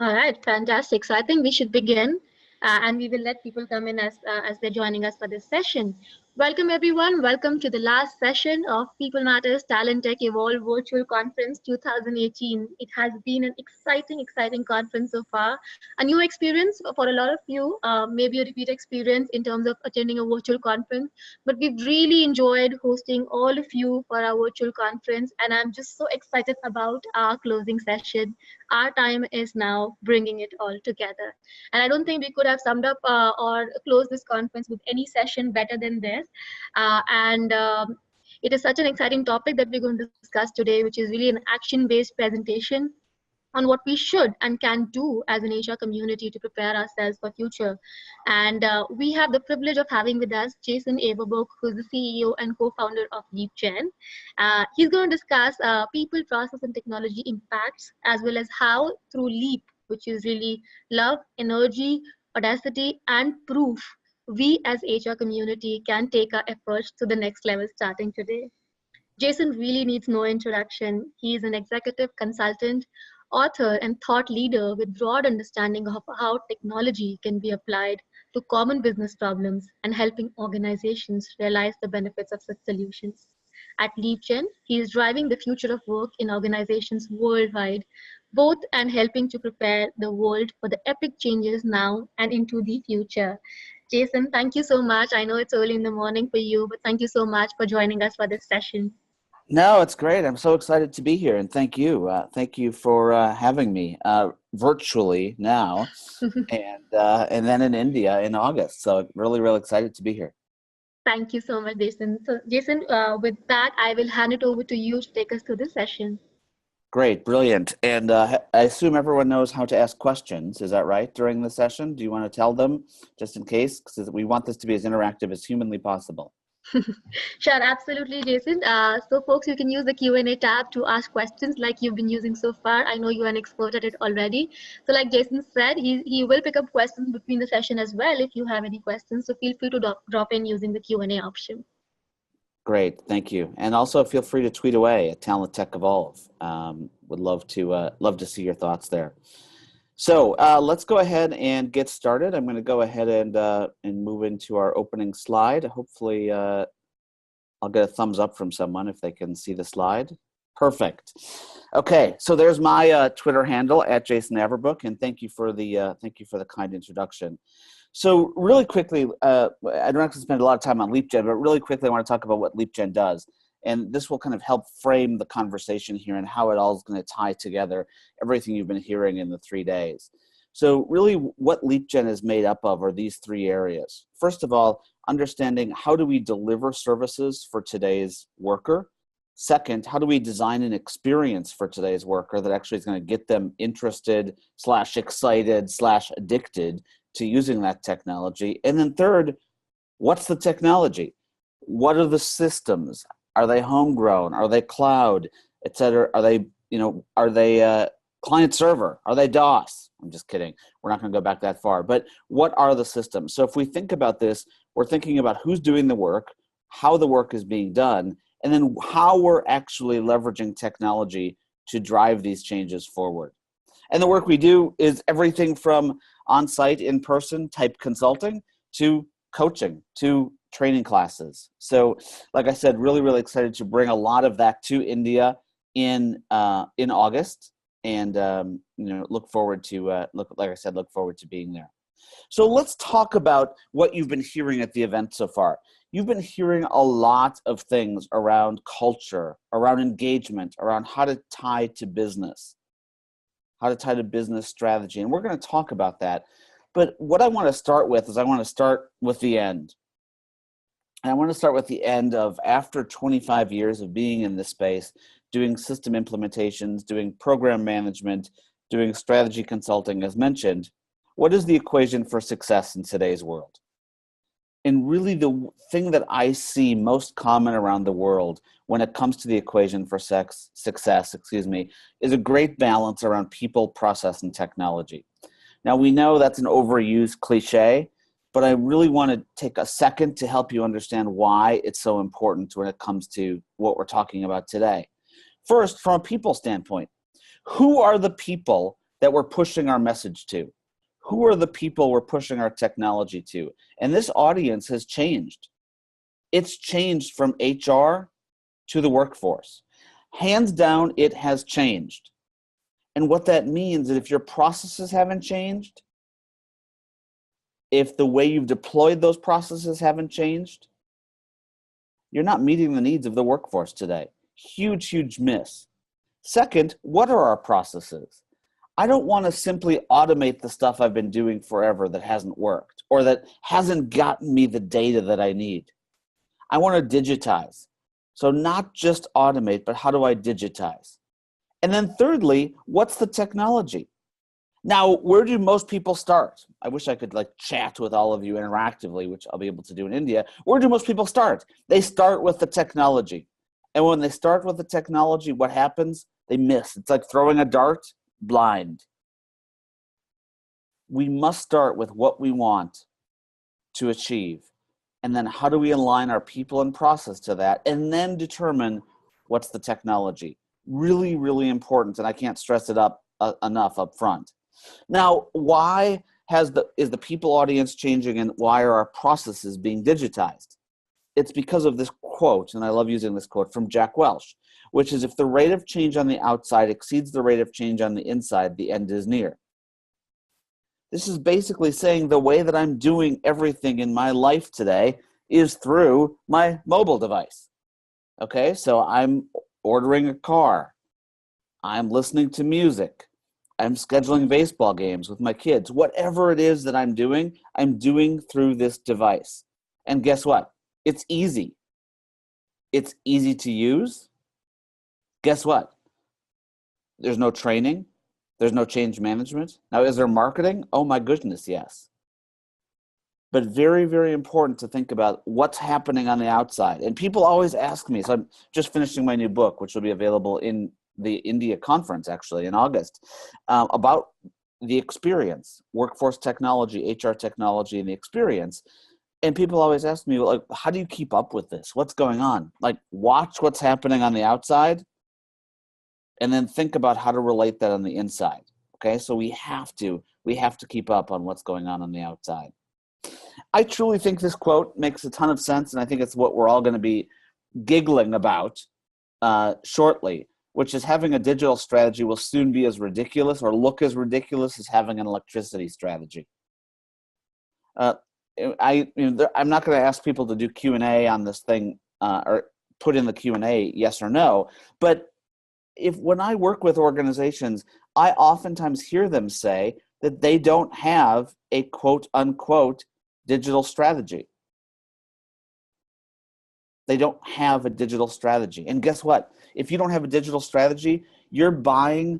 All right, fantastic. So I think we should begin, and we will let people come in as they're joining us for this session. Welcome, everyone. Welcome to the last session of People Matters Talent Tech Evolve Virtual Conference 2018. It has been an exciting conference so far. A new experience for a lot of you, maybe a repeat experience in terms of attending a virtual conference. But we've really enjoyed hosting all of you for our virtual conference, and I'm just so excited about our closing session. Our time is now bringing it all together. And I don't think we could have summed up or closed this conference with any session better than this. And It is such an exciting topic that we're going to discuss today, which is really an action-based presentation on what we should and can do as an HR community to prepare ourselves for future. And we have the privilege of having with us Jason Averbook, who's the CEO and co-founder of Leapgen. He's going to discuss people, process, and technology impacts, as well as how through Leap, which is really love, energy, audacity, and proof, we as HR community can take our efforts to the next level starting today. Jason really needs no introduction. He is an executive consultant, author, and thought leader with broad understanding of how technology can be applied to common business problems and helping organizations realize the benefits of such solutions. At Leapgen, he is driving the future of work in organizations worldwide, both and helping to prepare the world for the epic changes now and into the future. Jason, thank you so much. I know it's early in the morning for you, but thank you so much for joining us for this session. No, it's great. I'm so excited to be here, and thank you. Thank you for having me virtually now, and then in India in August. So really excited to be here. Thank you so much, Jason. So, Jason, with that, I will hand it over to you to take us through this session. Great, brilliant. And I assume everyone knows how to ask questions. Is that right during the session? Do you want to tell them just in case? Because we want this to be as interactive as humanly possible. Sure, absolutely, Jason. So folks, you can use the Q&A tab to ask questions like you've been using so far. I know you're an expert at it already. So like Jason said, he will pick up questions between the session as well if you have any questions. So feel free to drop in using the Q&A option. Great, thank you. And also feel free to tweet away at Talent Tech Evolve. Would love to see your thoughts there. So let's go ahead and get started. I'm going to go ahead and move into our opening slide. Hopefully, I'll get a thumbs up from someone if they can see the slide. Perfect. Okay, so there's my Twitter handle at Jason Averbook, and thank you for the kind introduction. So really quickly, I don't have to spend a lot of time on Leapgen, but really quickly, I want to talk about what Leapgen does. And this will kind of help frame the conversation here and how it all is going to tie together everything you've been hearing in the 3 days. So really what Leapgen is made up of are these 3 areas. First of all, understanding how do we deliver services for today's worker. Second, how do we design an experience for today's worker that actually is going to get them interested / excited / addicted to using that technology. And then third, what's the technology? What are the systems? Are they homegrown? Are they cloud, et cetera? Are they client server? Are they DOS? I'm just kidding. We're not going to go back that far. But what are the systems? So if we think about this, we're thinking about who's doing the work, how the work is being done, and then how we're actually leveraging technology to drive these changes forward. And the work we do is everything from on-site, in-person type consulting to coaching, to training classes. So like I said, really excited to bring a lot of that to India in August, and look forward to look forward to being there. So let's talk about what you've been hearing at the event so far. You've been hearing a lot of things around culture, around engagement, around how to tie to business, strategy, and we're going to talk about that. But what I want to start with is I want to start with the end. And I want to start with the end of after 25 years of being in this space, doing system implementations, doing program management, doing strategy consulting, as mentioned, what is the equation for success in today's world? And really the thing that I see most common around the world when it comes to the equation for success, is a great balance around people, process, and technology. Now we know that's an overused cliche, but I really want to take a second to help you understand why it's so important when it comes to what we're talking about today. First, from a people standpoint, who are the people that we're pushing our message to? Who are the people we're pushing our technology to? And this audience has changed. It's changed from HR to the workforce. Hands down, it has changed. And what that means is if your processes haven't changed, if the way you've deployed those processes haven't changed, you're not meeting the needs of the workforce today. Huge, huge miss. Second, what are our processes? I don't want to simply automate the stuff I've been doing forever that hasn't worked or that hasn't gotten me the data that I need. I want to digitize. So not just automate, but how do I digitize? And then thirdly, what's the technology? Now, where do most people start? I wish I could chat with all of you interactively, which I'll be able to do in India. Where do most people start? They start with the technology. And when they start with the technology, what happens? They miss. It's like throwing a dart blind. We must start with what we want to achieve. And then how do we align our people and process to that? And then determine what's the technology. Really, really important. And I can't stress it enough up front. Now, why is the people audience changing, and why are our processes being digitized? It's because of this quote, and I love using this quote from Jack Welch, which is, if the rate of change on the outside exceeds the rate of change on the inside, the end is near. This is basically saying the way that I'm doing everything in my life today is through my mobile device. Okay, so I'm ordering a car. I'm listening to music. I'm scheduling baseball games with my kids. Whatever it is that I'm doing through this device. And guess what? It's easy. It's easy to use. Guess what? There's no training. There's no change management. Now, is there marketing? Oh my goodness, yes. But very, very important to think about what's happening on the outside. And people always ask me, so I'm just finishing my new book, which will be available in the India conference actually in August, about the experience, workforce technology, HR technology, and the experience. And people always ask me, how do you keep up with this? What's going on? Watch what's happening on the outside and then think about how to relate that on the inside. Okay, so we have to keep up on what's going on the outside. I truly think this quote makes a ton of sense, and I think it's what we're all going to be giggling about shortly, which is having a digital strategy will soon be as ridiculous or look as ridiculous as having an electricity strategy. I'm not going to ask people to do Q&A on this thing or put in the Q&A yes or no, but when I work with organizations, I oftentimes hear them say that they don't have a quote unquote digital strategy. They don't have a digital strategy. And guess what? If you don't have a digital strategy, you're buying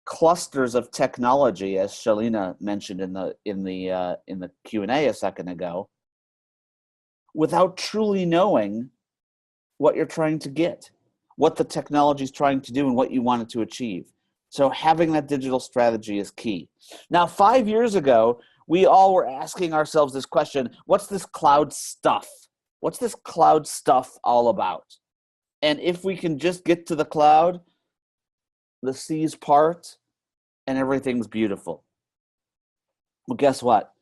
clusters of technology, as Shalina mentioned in the Q&A a second ago, without truly knowing what you're trying to get, what the technology is trying to do, and what you want it to achieve. So having that digital strategy is key. Now, 5 years ago, we all were asking ourselves this question: what's this cloud stuff? What's this cloud stuff all about? And if we can just get to the cloud, the seas part and everything's beautiful. Well, guess what?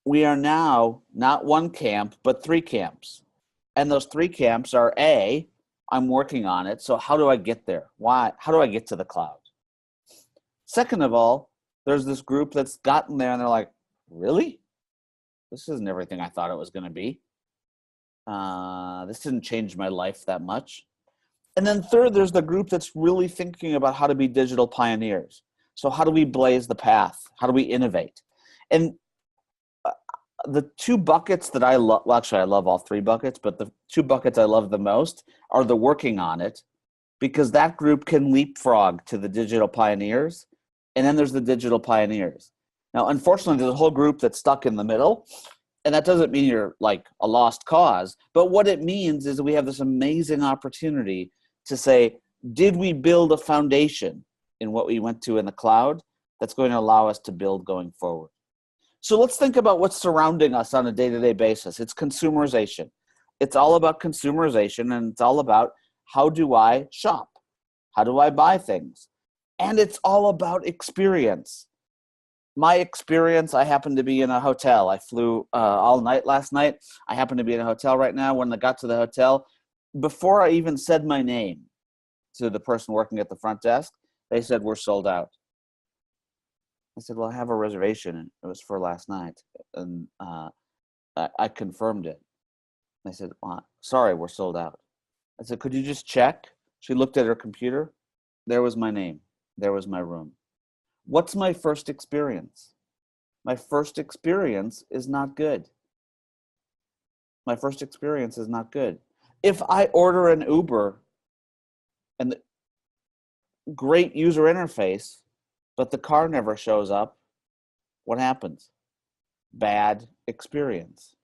We are now not one camp, but 3 camps. And those 3 camps are A, I'm working on it. So how do I get there? Why? How do I get to the cloud? Second of all, there's this group that's gotten there and they're like, really? This isn't everything I thought it was going to be. This didn't change my life that much. And then third, there's the group that's really thinking about how to be digital pioneers. So how do we blaze the path? How do we innovate? And the 2 buckets that I love, well, actually I love all 3 buckets, but the 2 buckets I love the most are the working on it, because that group can leapfrog to the digital pioneers. And then there's the digital pioneers. Now, unfortunately, there's a whole group that's stuck in the middle. And that doesn't mean you're like a lost cause. But what it means is that we have this amazing opportunity to say, did we build a foundation in what we went to in the cloud that's going to allow us to build going forward? So let's think about what's surrounding us on a day-to-day basis. It's consumerization. It's all about consumerization, and it's all about, how do I shop? How do I buy things? And it's all about experience. My experience, I happened to be in a hotel. I flew all night last night. I happen to be in a hotel right now. When I got to the hotel, before I even said my name to the person working at the front desk, they said, "We're sold out." I said, "Well, I have a reservation, and it was for last night." And I confirmed it. They said, "Sorry, we're sold out." I said, "Could you just check?" She looked at her computer. There was my name. There was my room. What's my first experience? My first experience is not good. My first experience is not good. If I order an Uber and the great user interface, but the car never shows up, what happens? Bad experience.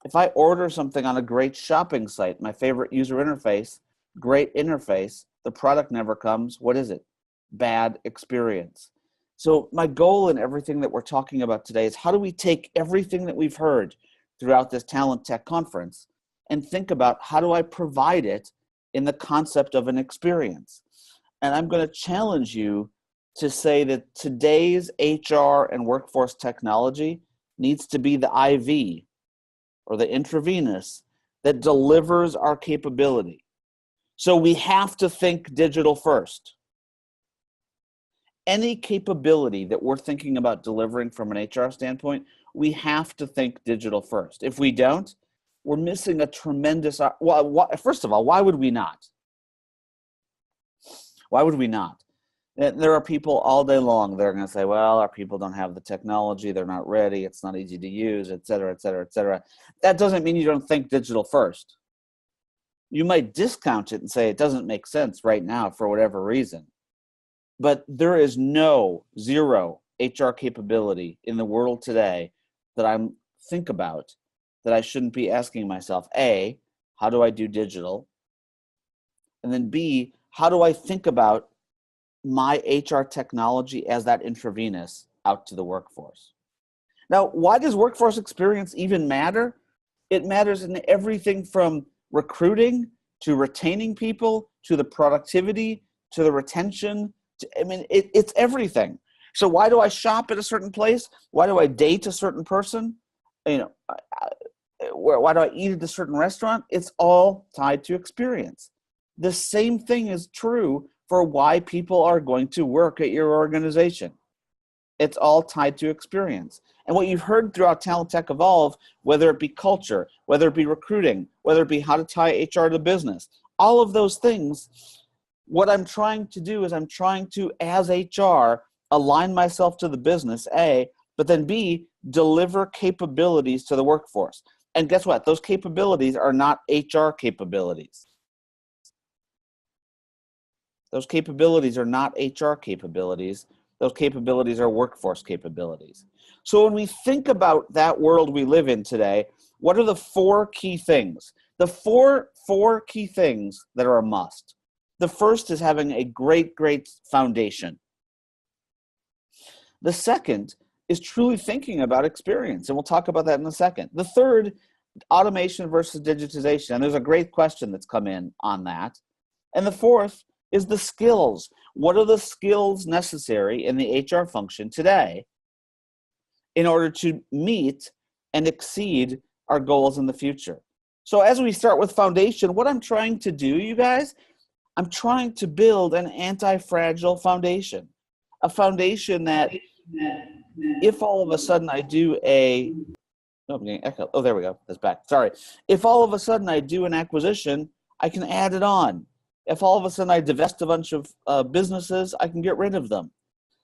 If I order something on a great shopping site, my favorite user interface, great interface, the product never comes, what is it? Bad experience. So my goal in everything that we're talking about today is how do we take everything that we've heard throughout this Talent Tech conference and think about how do I provide it in the concept of an experience. And I'm going to challenge you to say that today's HR and workforce technology needs to be the IV or the intravenous that delivers our capability. So we have to think digital first. Any capability that we're thinking about delivering from an HR standpoint, we have to think digital first. If we don't, we're missing a tremendous, first of all, why would we not? Why would we not? There are people all day long, they're going to say, well, our people don't have the technology, they're not ready, it's not easy to use, et cetera, et cetera, et cetera. That doesn't mean you don't think digital first. You might discount it and say it doesn't make sense right now for whatever reason. But there is zero HR capability in the world today that I think about that I shouldn't be asking myself, A, how do I do digital? And then B, how do I think about my HR technology as that intravenous out to the workforce? Now, why does workforce experience even matter? It matters in everything from recruiting to retaining people to the productivity to the retention. It's everything. So why do I shop at a certain place? Why do I date a certain person? Why do I eat at a certain restaurant? It's all tied to experience. The same thing is true for why people are going to work at your organization. It's all tied to experience. And what you've heard throughout Talent Tech Evolve, whether it be culture, whether it be recruiting, whether it be how to tie HR to business, all of those things, what I'm trying to do is I'm trying to, as HR, align myself to the business, A, but then B, deliver capabilities to the workforce. And guess what? Those capabilities are not HR capabilities. Those capabilities are not HR capabilities. Those capabilities are workforce capabilities. So when we think about that world we live in today, what are the four key things? The four key things that are a must. The first is having a great foundation. The second is truly thinking about experience, and we'll talk about that in a second. The third, automation versus digitization, and there's a great question that's come in on that. And the fourth is the skills. What are the skills necessary in the HR function today in order to meet and exceed our goals in the future? So as we start with foundation, what I'm trying to do, you guys, I'm trying to build an anti-fragile foundation, a foundation that if all of a sudden I do I'm getting echo. Oh, there we go. That's back. Sorry. If all of a sudden I do an acquisition, I can add it on. If all of a sudden I divest a bunch of businesses, I can get rid of them.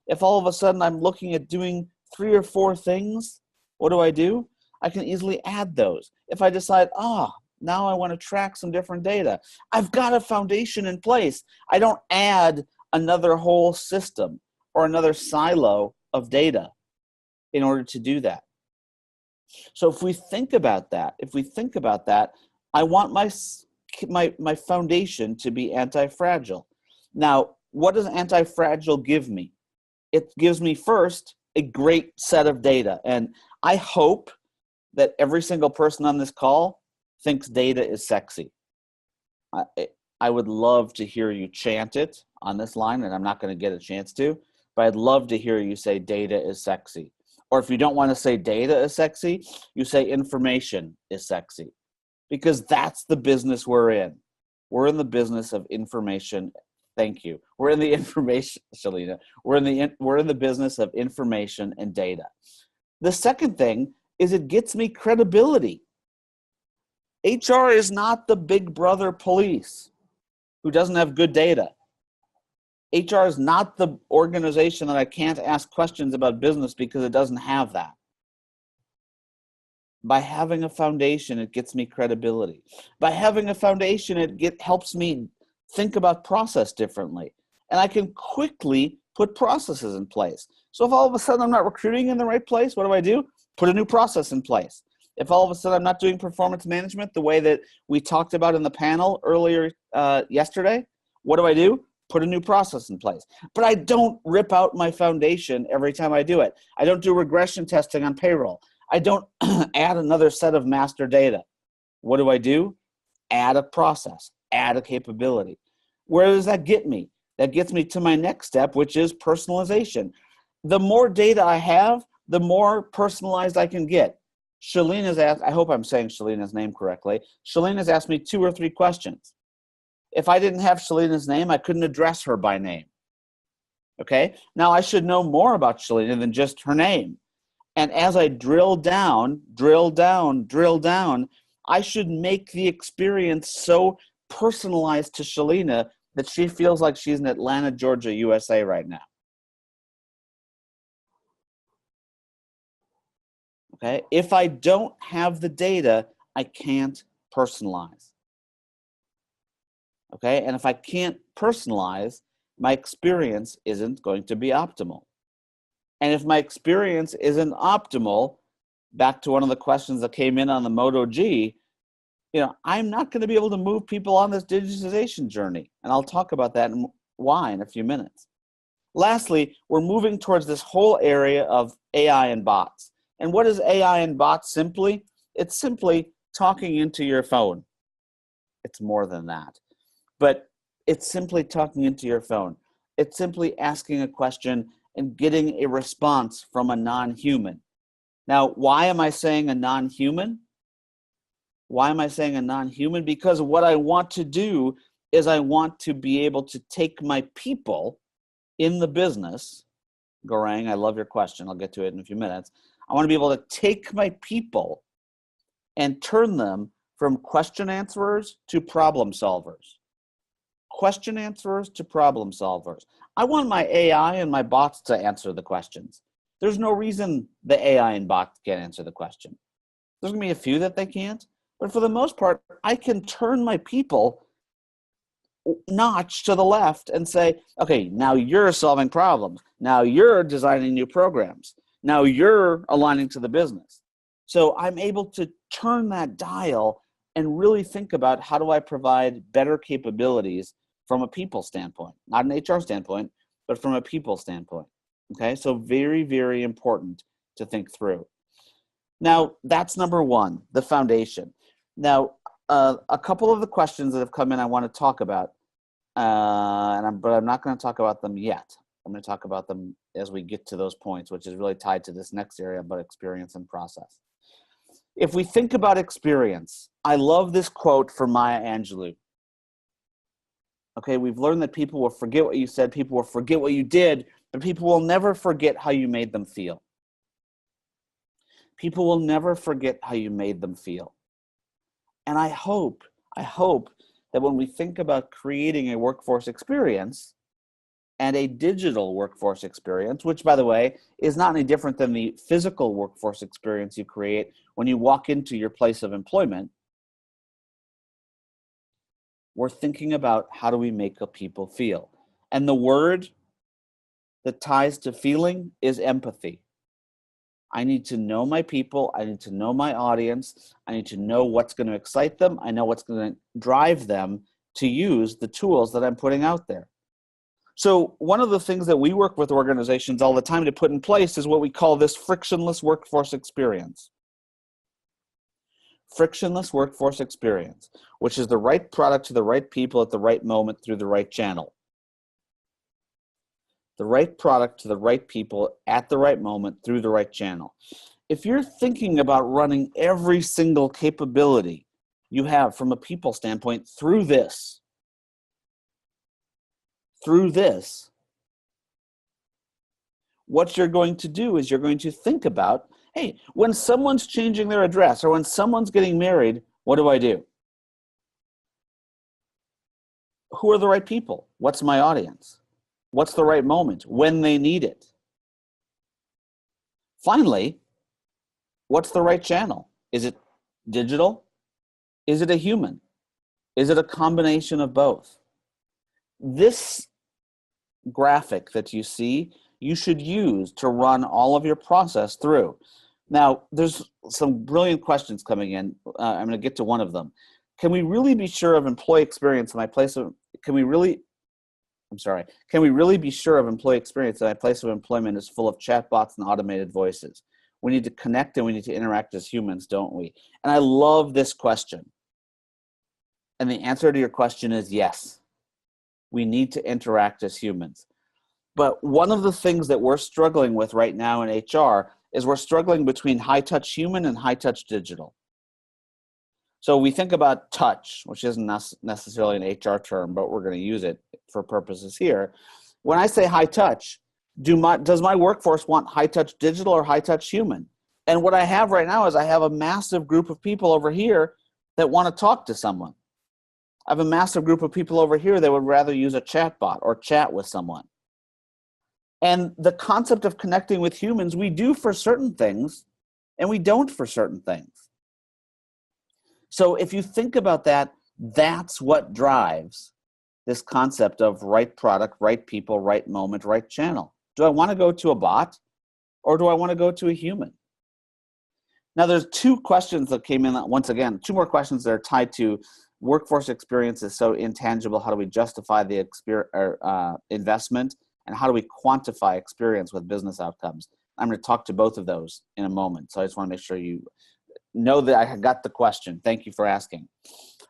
If all of a sudden I'm looking at doing 3 or 4 things, what do? I can easily add those. If I decide, now I want to track some different data, I've got a foundation in place. I don't add another whole system or another silo of data in order to do that. So if we think about that, I want my foundation to be anti-fragile. Now, what does anti-fragile give me? It gives me first a great set of data. And I hope that every single person on this call thinks data is sexy. I would love to hear you chant it on this line, and I'm not going to get a chance to, but I'd love to hear you say data is sexy. Or if you don't want to say data is sexy, you say information is sexy, because that's the business we're in. We're in the business of information. Thank you. We're in the information, Shalina. We're in the business of information and data. The second thing is it gets me credibility. HR is not the big brother police who doesn't have good data. HR is not the organization that I can't ask questions about business because it doesn't have that. By having a foundation, it gets me credibility. By having a foundation, it helps me think about process differently. And I can quickly put processes in place. So if all of a sudden I'm not recruiting in the right place, what do? Put a new process in place. If all of a sudden I'm not doing performance management the way that we talked about in the panel earlier yesterday, what do? Put a new process in place. But I don't rip out my foundation every time I do it. I don't do regression testing on payroll. I don't add another set of master data. What do? Add a process, add a capability. Where does that get me? That gets me to my next step, which is personalization. The more data I have, the more personalized I can get. Shalina's asked, I hope I'm saying Shalina's name correctly. Shalina's asked me 2 or 3 questions. If I didn't have Shalina's name, I couldn't address her by name. Okay? Now I should know more about Shalina than just her name. And as I drill down, I should make the experience so personalized to Shalina that she feels like she's in Atlanta, Georgia, USA right now. Okay? If I don't have the data, I can't personalize. Okay? And if I can't personalize, my experience isn't going to be optimal. And if my experience isn't optimal, back to one of the questions that came in on the Moto G, I'm not going to be able to move people on this digitization journey. And I'll talk about that and why in a few minutes. Lastly, we're moving towards this whole area of AI and bots. And what is AI and bots simply? It's simply talking into your phone. It's more than that. But it's simply talking into your phone. It's simply asking a question and getting a response from a non-human. Now, why am I saying a non-human? Why am I saying a non-human? Because what I want to do is I want to be able to take my people in the business. Gorang, I love your question. I'll get to it in a few minutes. I want to be able to take my people and turn them from question answerers to problem solvers. Question answerers to problem solvers. I want my AI and my bots to answer the questions. There's no reason the AI and bots can't answer the question. There's going to be a few that they can't, but for the most part, I can turn my people notch to the left and say, okay, now you're solving problems. Now you're designing new programs. Now you're aligning to the business. So I'm able to turn that dial and really think about how do I provide better capabilities from a people standpoint, not an HR standpoint, but from a people standpoint. Okay, so very, very important to think through. Now, that's number one, the foundation. Now, a couple of the questions that have come in I want to talk about, but I'm not going to talk about them yet. I'm going to talk about them as we get to those points, which is really tied to this next area about experience and process. If we think about experience, I love this quote from Maya Angelou. Okay, we've learned that people will forget what you said, people will forget what you did, but people will never forget how you made them feel. People will never forget how you made them feel. And I hope that when we think about creating a workforce experience and a digital workforce experience, which by the way, is not any different than the physical workforce experience you create when you walk into your place of employment, we're thinking about how do we make people feel. And the word that ties to feeling is empathy. I need to know my people. I need to know my audience. I need to know what's going to excite them. I know what's going to drive them to use the tools that I'm putting out there. So one of the things that we work with organizations all the time to put in place is what we call this frictionless workforce experience. frictionless workforce experience, which is the right product to the right people at the right moment through the right channel. The right product to the right people at the right moment through the right channel. If you're thinking about running every single capability you have from a people standpoint through this, what you're going to do is you're going to think about, hey, when someone's changing their address or when someone's getting married, what do I do? Who are the right people? What's my audience? What's the right moment? When they need it? Finally, what's the right channel? Is it digital? Is it a human? Is it a combination of both? This graphic that you see, you should use to run all of your process through. Now, there's some brilliant questions coming in. I'm going to get to one of them. Can we really be sure of employee experience in my place of, can we really be sure of employee experience that my place of employment is full of chatbots and automated voices? We need to connect and we need to interact as humans, don't we? And I love this question. And the answer to your question is yes. We need to interact as humans. But one of the things that we're struggling with right now in HR is we're struggling between high-touch human and high-touch digital. So we think about touch, which isn't necessarily an HR term, but we're going to use it for purposes here. When I say high-touch, does my workforce want high-touch digital or high-touch human? And what I have right now is I have a massive group of people over here that want to talk to someone. I have a massive group of people over here that would rather use a chatbot or chat with someone. And the concept of connecting with humans, we do for certain things, and we don't for certain things. So if you think about that, that's what drives this concept of right product, right people, right moment, right channel. Do I want to go to a bot, or do I want to go to a human? Now, there's two questions that came in, once again, two more questions that are tied to workforce experience is so intangible. How do we justify the investment? And how do we quantify experience with business outcomes? I'm going to talk to both of those in a moment. So I just want to make sure you know that I got the question. Thank you for asking.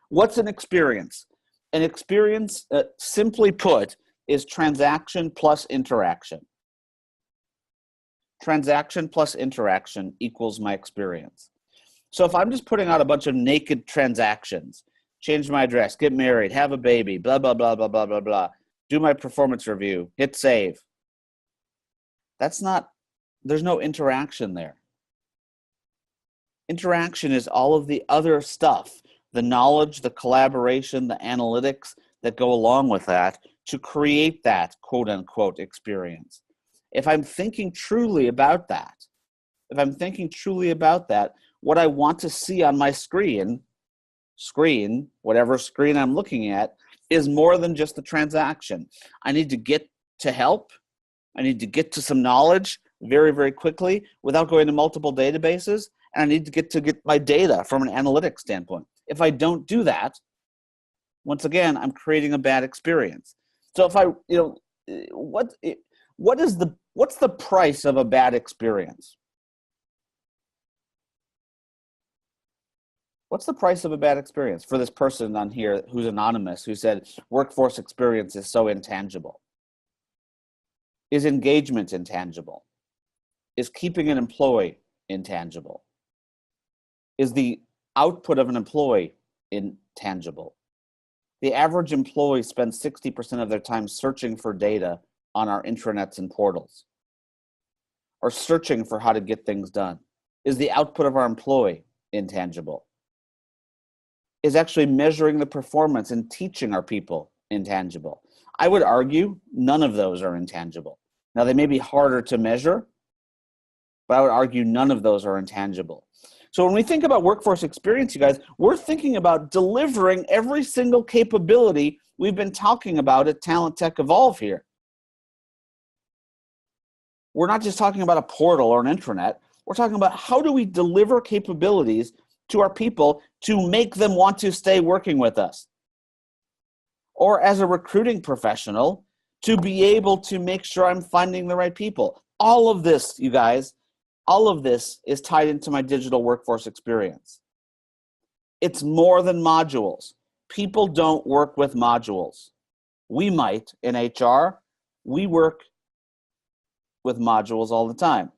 What's an experience? An experience, simply put, is transaction plus interaction. Transaction plus interaction equals my experience. So if I'm just putting out a bunch of naked transactions, change my address, get married, have a baby, blah, blah, blah, blah, blah, blah, blah, do my performance review, hit save. There's no interaction there. Interaction is all of the other stuff, the knowledge, the collaboration, the analytics that go along with that to create that quote unquote experience. If I'm thinking truly about that, what I want to see on my screen, whatever screen I'm looking at, is more than just the transaction. I need to get to help. I need to get to some knowledge very, very quickly without going to multiple databases. And I need to get my data from an analytics standpoint. If I don't do that, once again, I'm creating a bad experience. So if what's the price of a bad experience? What's the price of a bad experience for this person on here who's anonymous, who said workforce experience is so intangible? Is engagement intangible? Is keeping an employee intangible? Is the output of an employee intangible? The average employee spends 60% of their time searching for data on our intranets and portals, or searching for how to get things done. Is the output of our employee intangible? Is actually measuring the performance and teaching our people intangible? I would argue none of those are intangible. Now, they may be harder to measure, but I would argue none of those are intangible. So when we think about workforce experience, you guys, we're thinking about delivering every single capability we've been talking about at Talent Tech Evolve here. We're not just talking about a portal or an intranet. We're talking about how do we deliver capabilities to our people to make them want to stay working with us. Or as a recruiting professional, to be able to make sure I'm finding the right people. All of this, you guys, all of this is tied into my digital workforce experience. It's more than modules. People don't work with modules. We might in HR, we work with modules all the time.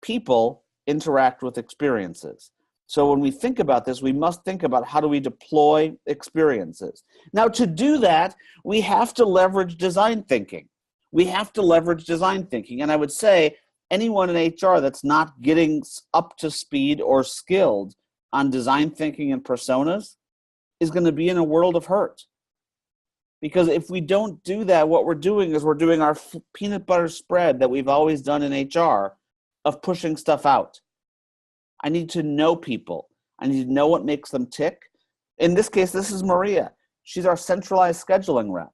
People interact with experiences. So when we think about this, we must think about how do we deploy experiences. Now, to do that, we have to leverage design thinking. We have to leverage design thinking. And I would say anyone in HR that's not getting up to speed or skilled on design thinking and personas is going to be in a world of hurt. Because if we don't do that, what we're doing is we're doing our peanut butter spread that we've always done in HR of pushing stuff out. I need to know people. I need to know what makes them tick. In this case, this is Maria. She's our centralized scheduling rep.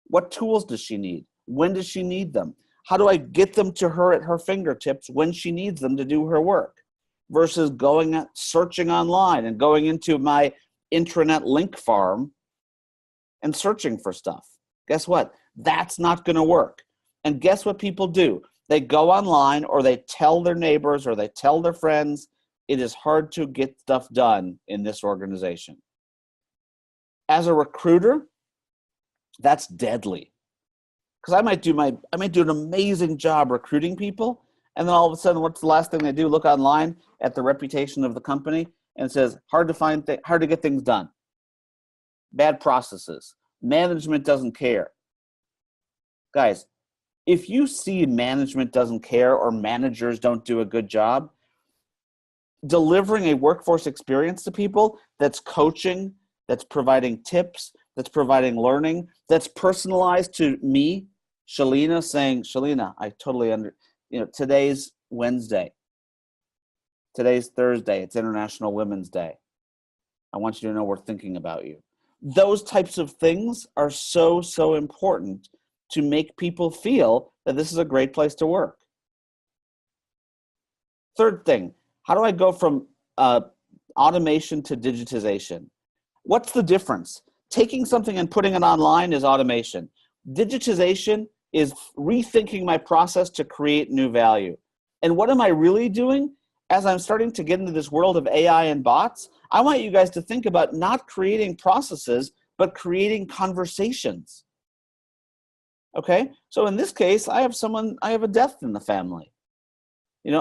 What tools does she need? When does she need them? How do I get them to her at her fingertips when she needs them to do her work? Versus searching online and going into my intranet link farm and searching for stuff. Guess what? That's not going to work. And guess what people do? They go online or they tell their neighbors or they tell their friends. It is hard to get stuff done in this organization. As a recruiter, that's deadly. Because I might do an amazing job recruiting people, and then all of a sudden, what's the last thing they do? Look online at the reputation of the company, and it says hard to get things done. Bad processes. Management doesn't care. Guys, if you see management doesn't care or managers don't do a good job, delivering a workforce experience to people that's coaching, that's providing tips, that's providing learning, that's personalized to me, Shalina, saying, Shalina, I totally today's Wednesday. Today's Thursday. It's International Women's Day. I want you to know we're thinking about you. Those types of things are so, so important to make people feel that this is a great place to work. Third thing, how do I go from automation to digitization? What's the difference? Taking something and putting it online is automation. Digitization is rethinking my process to create new value. And what am I really doing? As I'm starting to get into this world of AI and bots, I want you guys to think about not creating processes, but creating conversations. Okay? So in this case, I have a death in the family.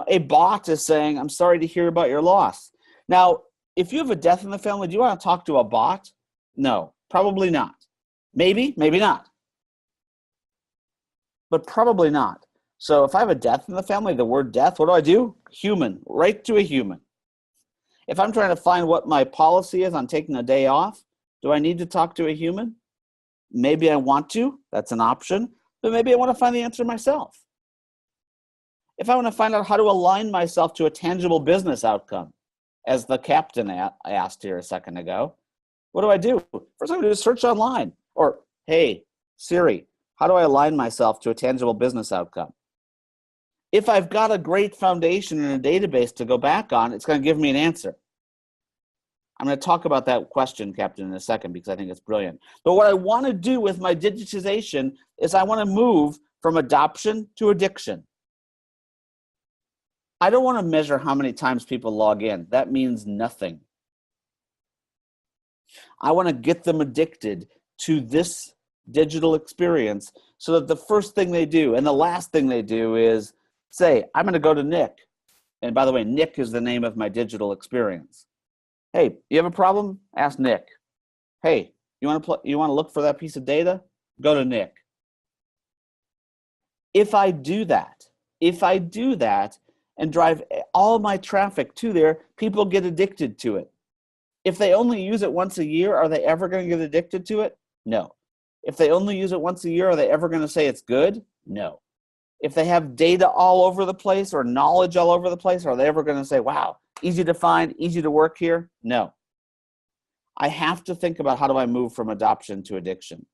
A bot is saying, I'm sorry to hear about your loss. Now, if you have a death in the family, do you want to talk to a bot? No, probably not. Maybe, maybe not. But probably not. So if I have a death in the family, the word death, what do? Human, right to a human. If I'm trying to find what my policy is on taking a day off, do I need to talk to a human? Maybe I want to, that's an option, but maybe I want to find the answer myself. If I want to find out how to align myself to a tangible business outcome, as the captain asked here a second ago, what do I do? First I'm going to do is search online. Or, hey, Siri, how do I align myself to a tangible business outcome? If I've got a great foundation and a database to go back on, it's going to give me an answer. I'm going to talk about that question, Captain, in a second because I think it's brilliant. But what I want to do with my digitization is I want to move from adoption to addiction. I don't want to measure how many times people log in. That means nothing. I want to get them addicted to this digital experience so that the first thing they do and the last thing they do is say, I'm going to go to Nick. And by the way, Nick is the name of my digital experience. Hey, you have a problem? Ask Nick. Hey, you want to look for that piece of data? Go to Nick. If I do that and drive all my traffic to there, people get addicted to it. If they only use it once a year, are they ever going to get addicted to it? No. If they only use it once a year, are they ever going to say it's good? No. If they have data all over the place or knowledge all over the place, are they ever going to say, wow, easy to find, easy to work here? No. I have to think about how do I move from adoption to addiction.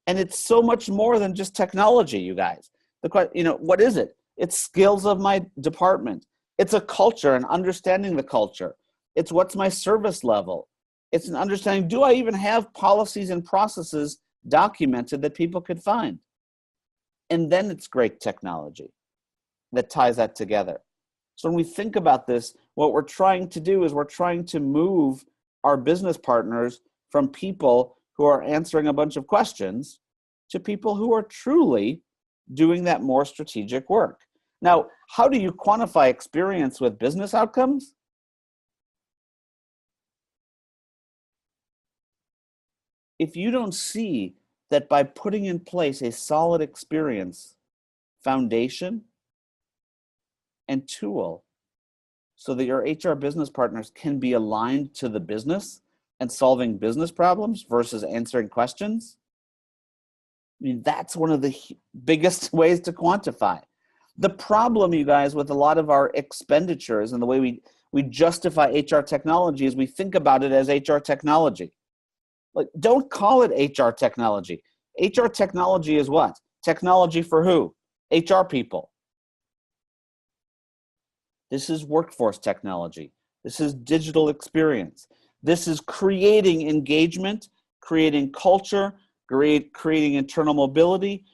And it's so much more than just technology, you guys. What is it? It's skills of my department. It's a culture and understanding the culture. It's what's my service level. It's an understanding, do I even have policies and processes documented that people could find? And then it's great technology that ties that together. So when we think about this, what we're trying to do is we're trying to move our business partners from people who are answering a bunch of questions to people who are truly doing that more strategic work. Now, how do you quantify experience with business outcomes? If you don't see that by putting in place a solid experience foundation and tool so that your HR business partners can be aligned to the business and solving business problems versus answering questions, I mean, that's one of the biggest ways to quantify. The problem, you guys, with a lot of our expenditures and the way we justify HR technology is we think about it as HR technology. Like, don't call it HR technology. HR technology is what? Technology for who? HR people. This is workforce technology. This is digital experience. This is creating engagement, creating culture, creating internal mobility,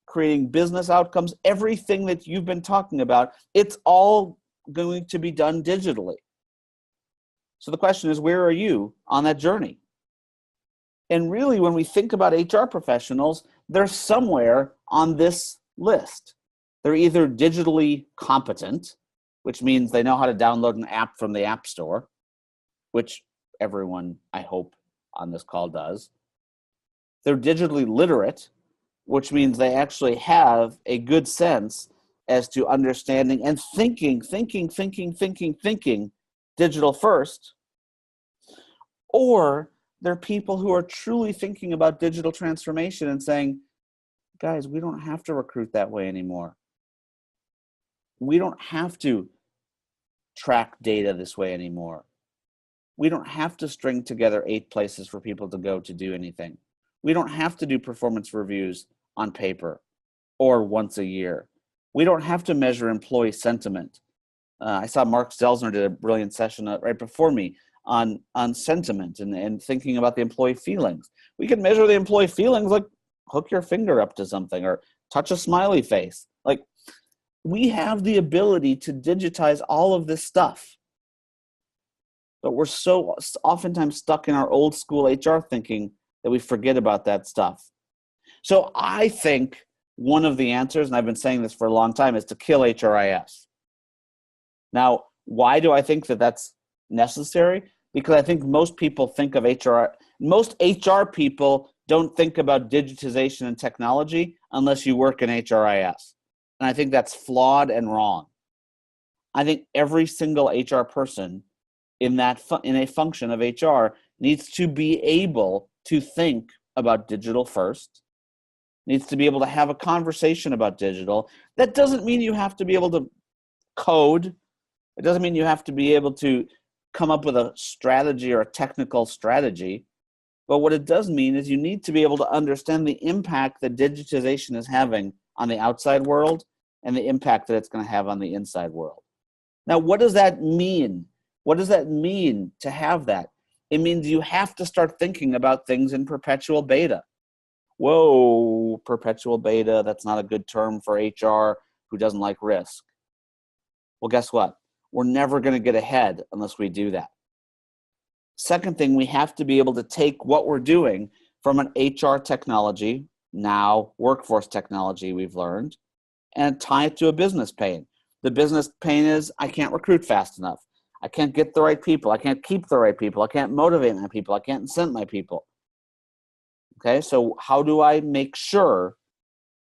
creating business outcomes, everything that you've been talking about, it's all going to be done digitally. So the question is, where are you on that journey? And really, when we think about HR professionals, they're somewhere on this list. They're either digitally competent, which means they know how to download an app from the App Store, which everyone, I hope, on this call does. They're digitally literate, which means they actually have a good sense as to understanding and thinking digital first. Or they're people who are truly thinking about digital transformation and saying, guys, we don't have to recruit that way anymore. We don't have to track data this way anymore. We don't have to string together 8 places for people to go to do anything. We don't have to do performance reviews on paper or once a year. We don't have to measure employee sentiment. I saw Mark Stelzner did a brilliant session right before me on sentiment and thinking about the employee feelings. We can measure the employee feelings like hook your finger up to something or touch a smiley face. Like, we have the ability to digitize all of this stuff. But we're so oftentimes stuck in our old school HR thinking that we forget about that stuff. So I think one of the answers, and I've been saying this for a long time, is to kill HRIS. Now, why do I think that that's necessary? Because I think most people think of most HR people don't think about digitization and technology unless you work in HRIS. And I think that's flawed and wrong. I think every single HR person in a function of HR needs to be able to think about digital first, needs to be able to have a conversation about digital. That doesn't mean you have to be able to code. It doesn't mean you have to be able to come up with a strategy or a technical strategy. But what it does mean is you need to be able to understand the impact that digitization is having on the outside world and the impact that it's going to have on the inside world. Now, what does that mean? What does that mean to have that? It means you have to start thinking about things in perpetual beta. Whoa, perpetual beta, that's not a good term for HR who doesn't like risk. Well, guess what? We're never going to get ahead unless we do that. Second thing, we have to be able to take what we're doing from an HR technology, now workforce technology we've learned, and tie it to a business pain. The business pain is I can't recruit fast enough. I can't get the right people. I can't keep the right people. I can't motivate my people. I can't incent my people. Okay, so how do I make sure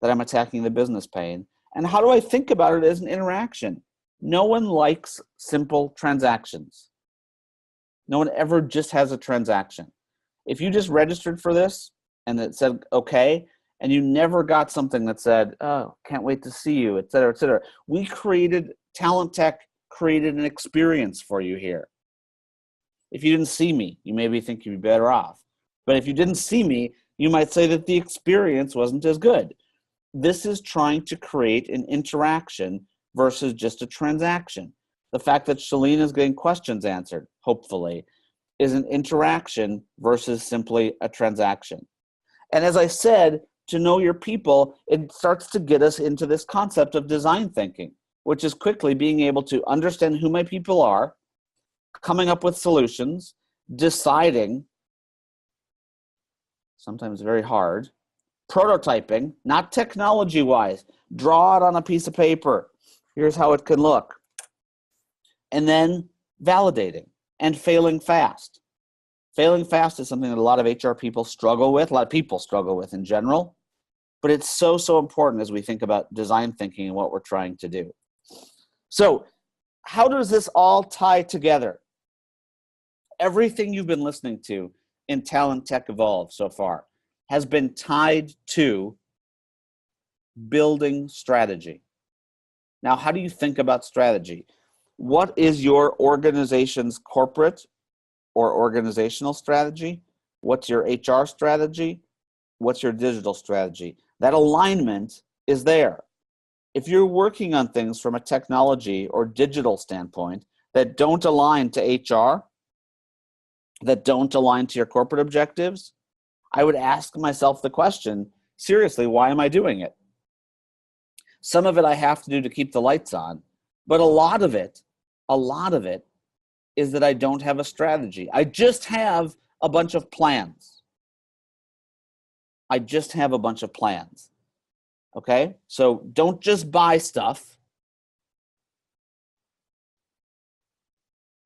that I'm attacking the business pain? And how do I think about it as an interaction? No one likes simple transactions. No one ever just has a transaction. If you just registered for this and it said, okay, and you never got something that said, oh, can't wait to see you, et cetera, et cetera. Talent Tech created an experience for you here. If you didn't see me, you maybe think you'd be better off. But if you didn't see me, you might say that the experience wasn't as good. This is trying to create an interaction versus just a transaction. The fact that Shalene is getting questions answered, hopefully, is an interaction versus simply a transaction. And as I said, to know your people, it starts to get us into this concept of design thinking, which is quickly being able to understand who my people are, coming up with solutions, deciding, sometimes very hard, prototyping, not technology-wise, draw it on a piece of paper. Here's how it can look. And then validating and failing fast. Failing fast is something that a lot of HR people struggle with, a lot of people struggle with in general, but it's so, so important as we think about design thinking and what we're trying to do. So how does this all tie together? Everything you've been listening to in Talent Tech Evolve so far has been tied to building strategy. Now, how do you think about strategy? What is your organization's corporate or organizational strategy? What's your HR strategy? What's your digital strategy? That alignment is there. If you're working on things from a technology or digital standpoint that don't align to HR, that don't align to your corporate objectives, I would ask myself the question, seriously, why am I doing it? Some of it I have to do to keep the lights on, but a lot of it is that I don't have a strategy. I just have a bunch of plans. Okay? So don't just buy stuff.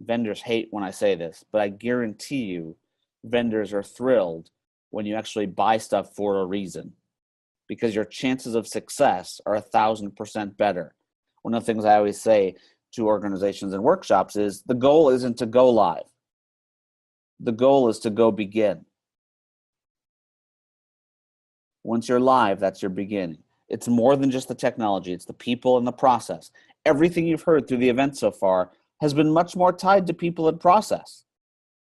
Vendors hate when I say this, but I guarantee you vendors are thrilled when you actually buy stuff for a reason, because your chances of success are 1,000% better. One of the things I always say to organizations and workshops is the goal isn't to go live. The goal is to go begin. Once you're live, that's your beginning. It's more than just the technology. It's the people and the process. Everything you've heard through the event so far has been much more tied to people and process.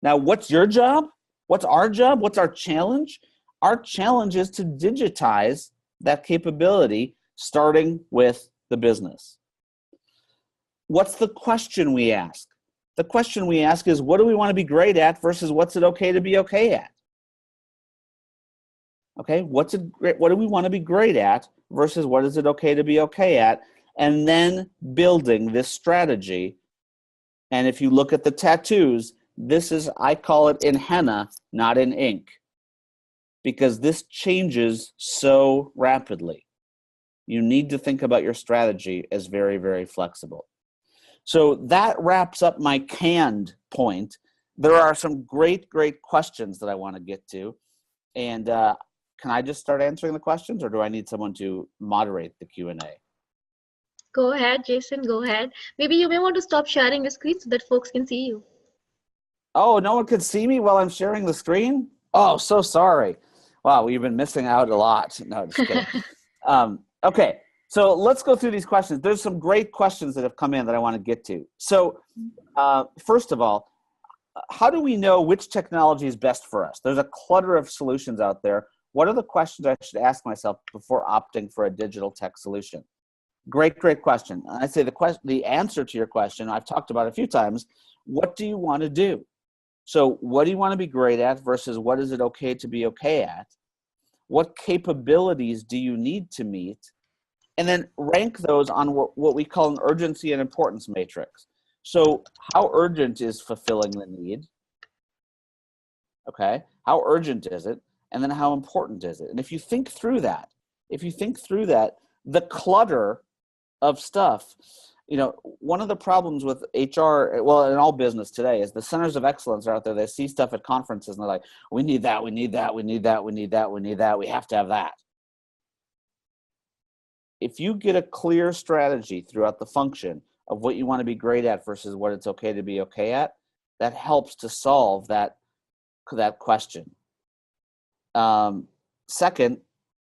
Now, what's your job? What's our job? What's our challenge? Our challenge is to digitize that capability, starting with the business. What's the question we ask? The question we ask is, what do we want to be great at versus what's it okay to be okay at? Okay, what do we want to be great at versus what is it okay to be okay at? And then building this strategy. And if you look at the tattoos, this is, I call it in henna, not in ink, because this changes so rapidly. You need to think about your strategy as very, very flexible. So that wraps up my canned point. There are some great, great questions that I want to get to. And can I just start answering the questions, or do I need someone to moderate the Q&A? Go ahead, Jason, go ahead. Maybe you may want to stop sharing your screen so that folks can see you. Oh, no one could see me while I'm sharing the screen? Oh, so sorry. Wow, we've been missing out a lot. No, just kidding. Okay, so let's go through these questions. There's some great questions that have come in that I want to get to. So first of all, how do we know which technology is best for us? There's a clutter of solutions out there. What are the questions I should ask myself before opting for a digital tech solution? Great, great question. I say the answer to your question, I've talked about a few times. What do you want to do? So what do you want to be great at versus what is it okay to be okay at? What capabilities do you need to meet? And then rank those on what we call an urgency and importance matrix. So how urgent is fulfilling the need? Okay, how urgent is it? And then how important is it? And if you think through that, the clutter of stuff, you know, one of the problems with HR, well, in all business today, is the centers of excellence are out there. They see stuff at conferences and they're like, we need that, we need that, we need that, we need that, we need that, we have to have that. If you get a clear strategy throughout the function of what you want to be great at versus what it's okay to be okay at, that helps to solve that question. Second,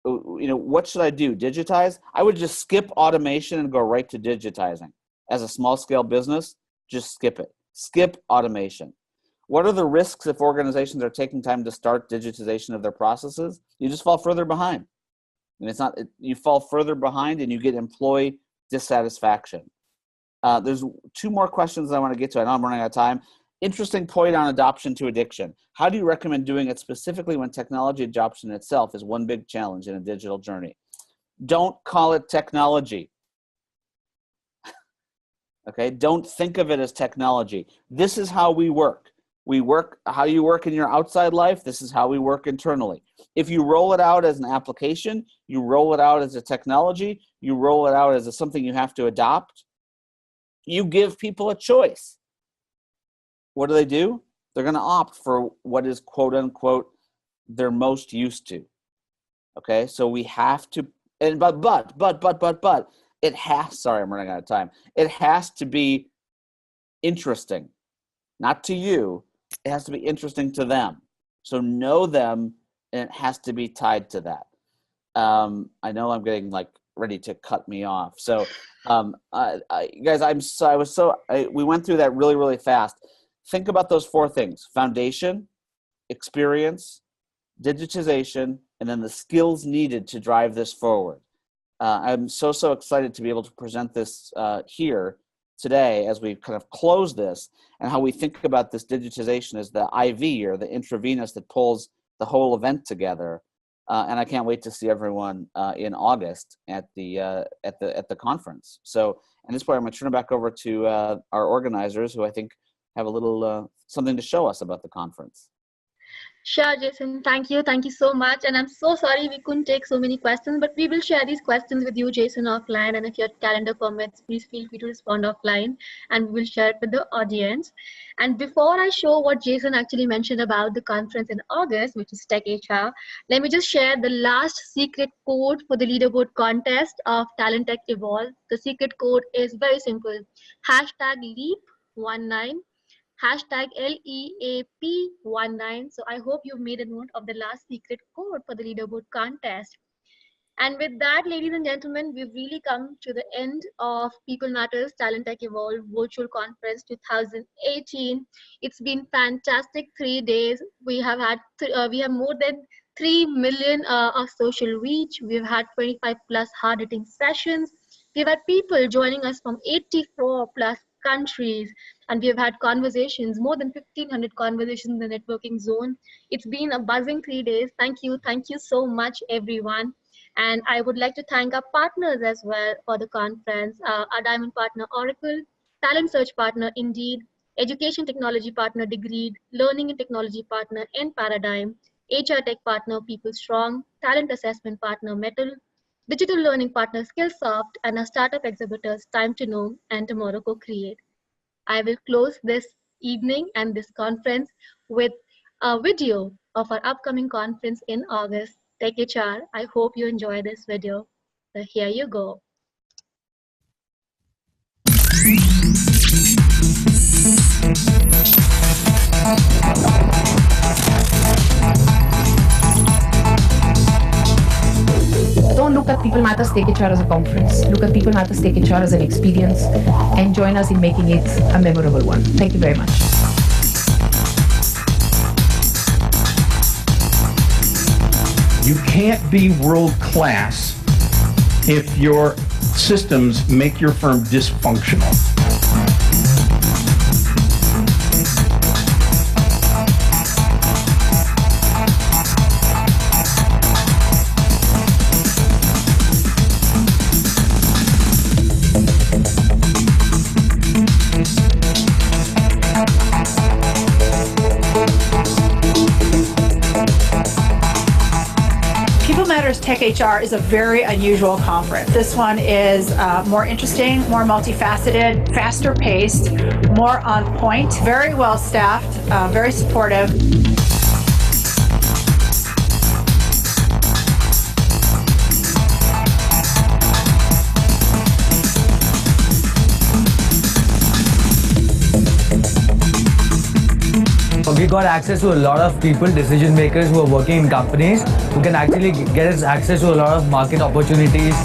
you know, what should I do? Digitize? I would just skip automation and go right to digitizing. As a small scale business, just skip it. Skip automation. What are the risks if organizations are taking time to start digitization of their processes? You just fall further behind. And you fall further behind and you get employee dissatisfaction. There's two more questions I want to get to. I know I'm running out of time. Interesting point on adoption to addiction. How do you recommend doing it specifically when technology adoption itself is one big challenge in a digital journey? Don't call it technology. Okay, don't think of it as technology. This is how we work. how you work in your outside life, this is how we work internally. If you roll it out as an application, you roll it out as a technology, you roll it out as something you have to adopt, you give people a choice. What do? They're going to opt for what is quote unquote they're most used to. Okay, so we have to, and but it has, sorry, I'm running out of time. It has to be interesting, not to you. It has to be interesting to them. So know them, and it has to be tied to that. I know I'm getting like ready to cut me off. So, guys, we went through that really, really fast. Think about those four things: foundation, experience, digitization, and then the skills needed to drive this forward. I'm so excited to be able to present this here today as we kind of close this, and how we think about this digitization as the IV, or the intravenous, that pulls the whole event together. And I can't wait to see everyone in August at the conference. So at this point, I'm going to turn it back over to our organizers, who I think have a little something to show us about the conference. Sure, Jason. Thank you. Thank you so much. And I'm so sorry we couldn't take so many questions, but we will share these questions with you, Jason, offline. And if your calendar permits, please feel free to respond offline, and we will share it with the audience. And before I show what Jason actually mentioned about the conference in August, which is Tech HR, let me just share the last secret code for the leaderboard contest of Talent Tech Evolve. The secret code is very simple. #LEAP19. #LEAP19. So I hope you've made a note of the last secret code for the leaderboard contest. And with that, ladies and gentlemen, we've really come to the end of People Matters Talent Tech Evolve Virtual Conference 2018. It's been fantastic 3 days. We have more than 3 million of social reach. We've had 25 plus hard hitting sessions. We've had people joining us from 84 plus countries, and we've had conversations, more than 1,500 conversations in the networking zone. It's been a buzzing 3 days. Thank you so much, everyone. And I would like to thank our partners as well for the conference, our diamond partner Oracle, talent search partner Indeed, education technology partner Degreed, learning and technology partner N Paradigm, HR tech partner People Strong, talent assessment partner Metal, digital learning partner Skillsoft, and our startup exhibitors Time to Know and Tomorrow Co-Create. I will close this evening and this conference with a video of our upcoming conference in August, Tech HR. I hope you enjoy this video. So here you go. Don't look at People Matters Tech HR as a conference. Look at People Matters Tech HR as an experience, and join us in making it a memorable one. Thank you very much. You can't be world class if your systems make your firm dysfunctional. Tech HR is a very unusual conference. This one is more interesting, more multifaceted, faster paced, more on point, very well staffed, very supportive. We got access to a lot of people, decision makers who are working in companies, who can actually get us access to a lot of market opportunities.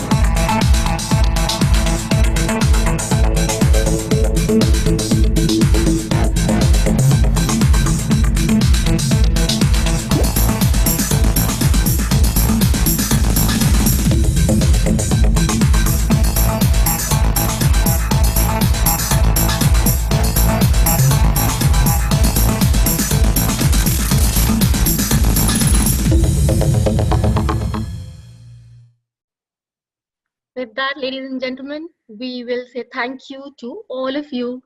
With that, ladies and gentlemen, we will say thank you to all of you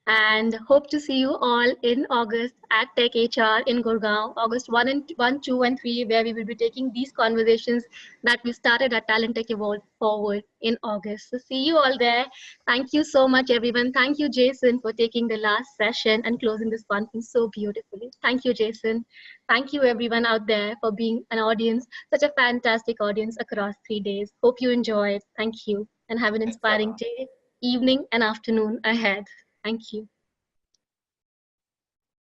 and hope to see you all in August at Tech HR in Gurgaon, August 1, 2, and 3, where we will be taking these conversations that we started at Talent Tech Evolve forward in August. So see you all there. Thank you so much, everyone. Thank you, Jason, for taking the last session and closing this conference so beautifully. Thank you, Jason. Thank you, everyone out there, for being an audience, such a fantastic audience across 3 days. Hope you enjoyed. Thank you, and have an inspiring day, evening, and afternoon ahead. Thank you.